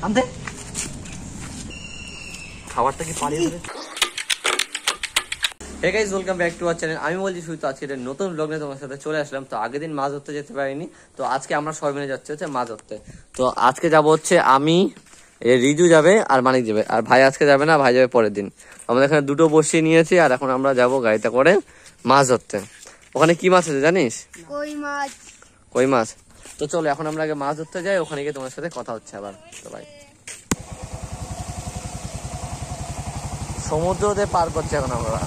আনতে খাবারটা কি পানি ধরে। Hey guys, welcome back to our channel. আমি বলছি শুধু আজকে একটা নতুন ব্লগ নিয়ে তোমার সাথে চলে আসলাম। তো আগের দিন মাছ ধরতে যেতে পারিনি, তো আজকে আমরা সবাই মিলে যাচ্ছি হচ্ছে মাছ ধরতে। তো আজকে যাব হচ্ছে আমি, রিজু যাবে আর মানিক যাবে, আর ভাই আজকে যাবে না, ভাই যাবে পরের দিন। আমাদের এখানে দুটো বসি নিয়েছি আর এখন আমরা যাব গাড়িতে করে মাছ ধরতে। ওখানে কি মাছ আছে জানিস? কই মাছ। কই মাছ। তো চলো এখন আমরা আগে মাছ ধরতে যাই, ওখানে গিয়ে তোমার সাথে কথা হচ্ছে আবার। তো ভাই সমুদ্রতে পার করছি এখন আমরা,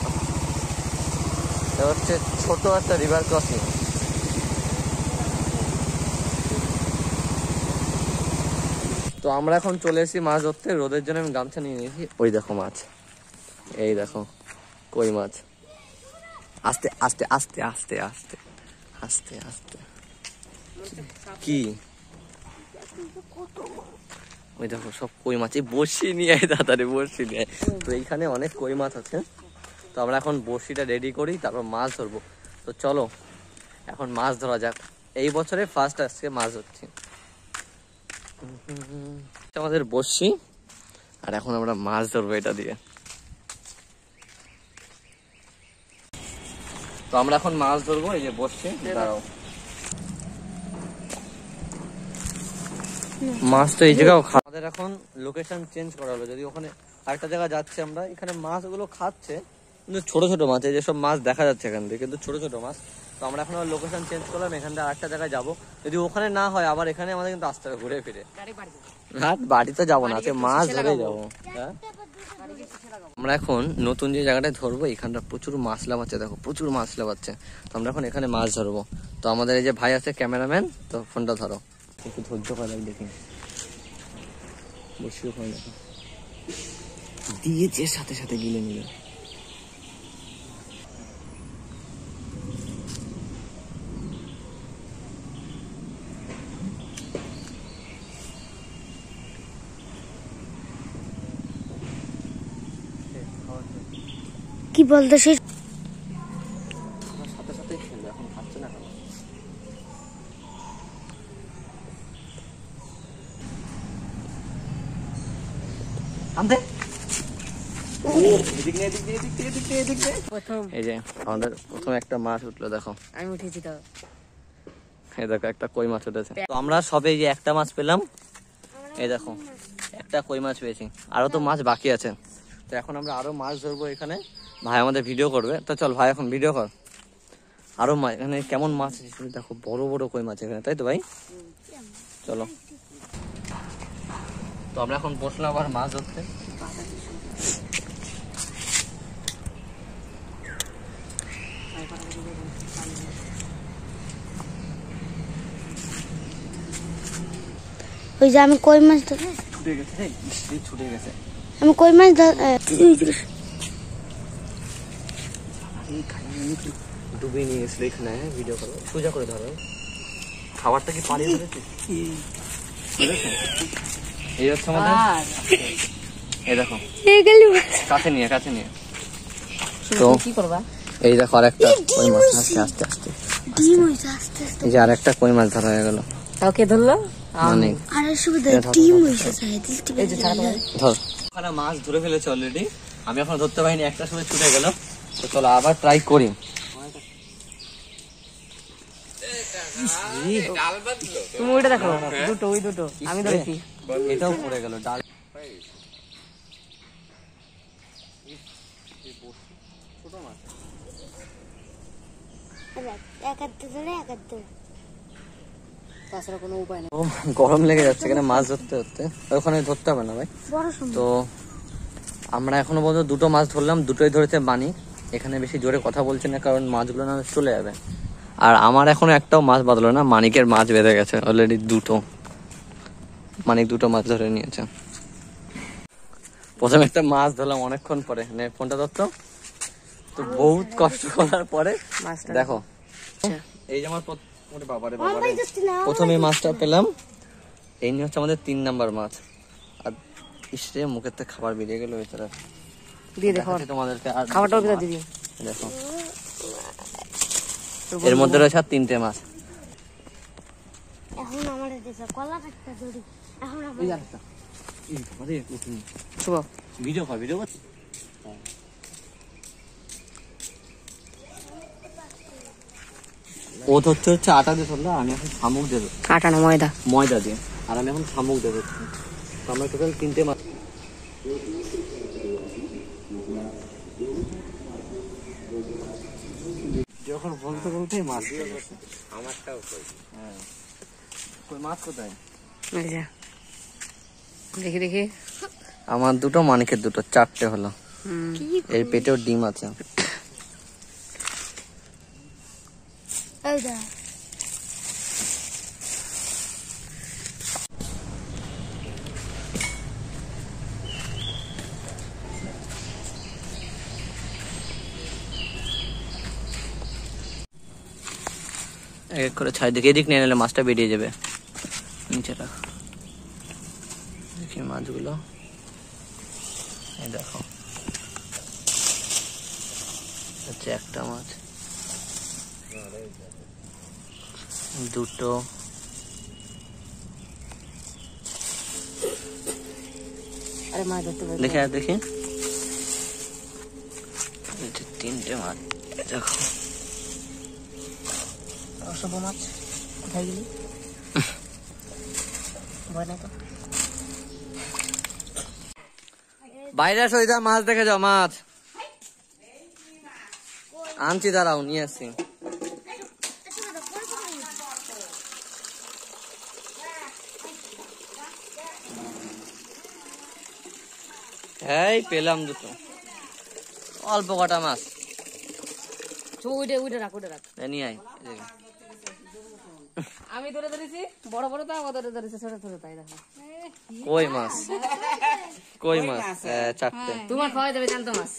হচ্ছে ছোট একটা রিভার ক্রসিং। তো আমরা এখন চলে এসেছি মাছ ধরতে। রোদের জন্য আমি গামছা নিয়ে নিয়েছি। ওই দেখো মাছ, এই দেখো কই মাছ। আস্তে আস্তে আস্তে আস্তে আস্তে আস্তে আস্তে কি ওই দেখো সব কই মাছ। এই বড়শি নিয়ে আয় তাড়াতাড়ি, বড়শি নিয়ে। তো এইখানে অনেক কই মাছ আছে। তো আমরা এখন বড়শিটা রেডি করি, তারপর মাছ ধরবো। তো চলো এখন মাছ ধরা যাক। এই বছরে ফার্স্ট আজকে মাছ ধরছি। আমাদের বড়শি, আর এখন আমরা মাছ ধরবো এটা দিয়ে। তো আমরা এখন মাছ ধরবো, এই যে বড়শি। দাঁড়াও, মাছ তো এই জায়গাও আমাদের এখন লোকেশন চেঞ্জ করা হলো। যদি ওখানে আরেকটা জায়গা যাচ্ছে আমরা, এখানে মাছগুলো খাচ্ছে কিন্তু ছোট ছোট মাছ, এই যেসব মাছ দেখা যাচ্ছে এখান থেকে কিন্তু ছোট ছোট মাছ। তো আমরা এখন লোকেশন চেঞ্জ করলাম, এখান থেকে আরেকটা জায়গায় যাবো। যদি ওখানে না হয় আবার এখানে আমাদের কিন্তু আসতে হবে ঘুরে ফিরে। হ্যাঁ বাড়িতে যাবো না, আজকে মাছ ধরে যাবো। হ্যাঁ আমরা এখন নতুন যে জায়গাটায় ধরবো, এখানটা প্রচুর মাছ লাফাচ্ছে, দেখো প্রচুর মাছ লাফাচ্ছে। তো আমরা এখন এখানে মাছ ধরবো। তো আমাদের এই যে ভাই আছে ক্যামেরাম্যান, তো ফোনটা ধরো, একটু ধৈর্য করে দেখি। বসে ওখানে দেখো দিয়েছে, সাথে সাথে গিলে নিল। কি বলতে সে সাথে সাথে খেলো, এখন খাচ্ছে না কেন? আনতে এই যে আমাদের প্রথম একটা মাছ উঠলো, দেখো আমি উঠেছি। তো এই দেখো একটা কই মাছ উঠেছে। তো আমরা সবে যে একটা মাছ পেলাম, এই দেখো একটা কই মাছ পেয়েছি, আরো তো মাছ বাকি আছে। তো এখন আমরা আরো মাছ ধরবো এখানে, ভাই আমাদের ভিডিও করবে। তো চল ভাই এখন ভিডিও কর। আরো মাছ এখানে কেমন মাছ আছে দেখো, বড় বড় কই মাছ এখানে, তাই তো ভাই? চলো তো আমরা এখন বসলাম আবার মাছ ধরতে। ওই যে আমি কই মাছ ছুটে গেছে রে, ছুটে গেছে। আমি কই মাছ ডুবে নিয়ে গেছিল এখানে। ভিডিও করো, সোজা করে ধরো। খাবারটা কি পানি ধরেছে? এই হচ্ছে আমাদের, এই দেখো কাছে নিয়ে তো কি করবা? এই দেখো আরেকটা কই মাছ। আস্তে আস্তে আস্তে এই যে আরেকটা কই মাছ ধরা হয়ে গেল। কাউকে ধরলো মানে ধর ওখানে মাছ ধরে ফেলেছে অলরেডি। আমি এখন ধরতে পারিনি, একটা সময় ছুটে গেল। তো চলো আবার ট্রাই করি। তুমি ওইটা দেখো, দুটো ওই দুটো আমি ধরেছি। এটাও পড়ে গেল ডাল। ছোট মাছ কোনো উপায় নেই। গরম লেগে যাচ্ছে এখানে মাছ ধরতে ধরতে, ওখানে ধরতে হবে না ভাই। তো আমরা এখনো পর্যন্ত দুটো মাছ ধরলাম, দুটোই ধরেছে মানিক। এখানে বেশি জোরে কথা বলছে না, কারণ মাছগুলো না চলে যাবে। আর আমার এখনো একটাও মাছ বাঁধলো না, মানিকের মাছ বেঁধে গেছে অলরেডি দুটো। মানিক দুটো মাছ ধরে নিয়েছে। প্রথমে একটা মাছ ধরলাম অনেকক্ষণ পরে, ফোনটা ধরতো। তো বহুত কষ্ট করার পরে দেখো এই যে আমার প্রথমে মাছটা পেলাম। এই নিয়ে হচ্ছে আমাদের 3 নাম্বার মাছ। আর ইসরে মুখের থেকে খাবার বেরিয়ে গেল ভেতরে। দিয়ে দেখো তোমাদেরকে, আর খাবারটাও দিদি দেখো এর মধ্যে রয়েছে 3টে মাছ। এখন আমাদের দেশে কলা একটা ধরি, এখন আমরা শুভ ভিডিও কর ও তো হচ্ছে আটা দিয়ে চললো, আমি এখন শামুক দেবো, আটা না ময়দা। ময়দা দিয়ে, আর আমি এখন শামুক দেবো। তো আমরা টোটাল 3টে মাছ। যখন বলতে বলতে মাছ আমারটাও কই। হ্যাঁ কই মাছ কোথায়? এই যে দেখি দেখি আমার দুটো, মানিকের দুটো, 4টে হলো। এর পেটেও ডিম আছে। এক এক করে ছাই দিকে, এদিক নিয়ে নিলে মাছটা বেরিয়ে যাবে। নিচে রাখ, দেখি মাছগুলো। এই দেখো, হচ্ছে একটা মাছ, দুটো, আরে মাছ ধরতে পারি। দেখে আর দেখি, 3টে মাছ। দেখো অসভ্য মাছ, কোথায় গেলি? ভয় নাই তো? বাইরে আসো, ইধর মাছ দেখে যাও। মাছ আনছি, দাঁড়াও নিয়ে আসছি। এই পেলাম দুটো, অল্প কটা মাছ। উইটা রাখ, উইটা রাখ। নিয়ে আয় এদিকে। আমি ধরে ধরেছি বড় বড়, তো আমার ধরে ধরেছে ছোট ছোট, তাই দেখো। কই মাছ, কই মাছ 4টে। তোমার খাওয়া যাবে জ্যান্ত মাছ।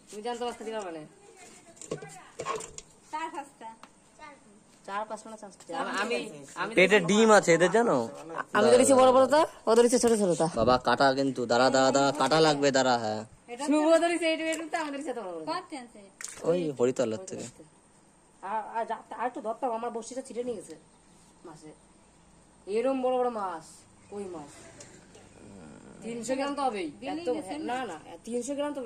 তুমি জ্যান্ত মাছ খেতে পারবে না। 4-5টা না 5টা। আমি পেটে ডিম আছে এদের, জানো? আমি ধরেছি বড় বড়, তা ও ধরেছে ছোট ছোট। তা বাবা কাটা কিন্তু, দাঁড়া দাঁড়া দাঁড়া, কাটা লাগবে, দাঁড়া। হ্যাঁ শুভ ধরেছে এইটু, তো আমি ধরেছি এত বড় বড়। ওই হরিতলার থেকে। আর একটু ধরতাম, আমার বড়শিটা ছিটে নিয়ে গেছে মাছে। এরম বড় বড় মাছ, কই মাছ 300 গ্রাম তো হবেই। না না 300 গ্রাম তো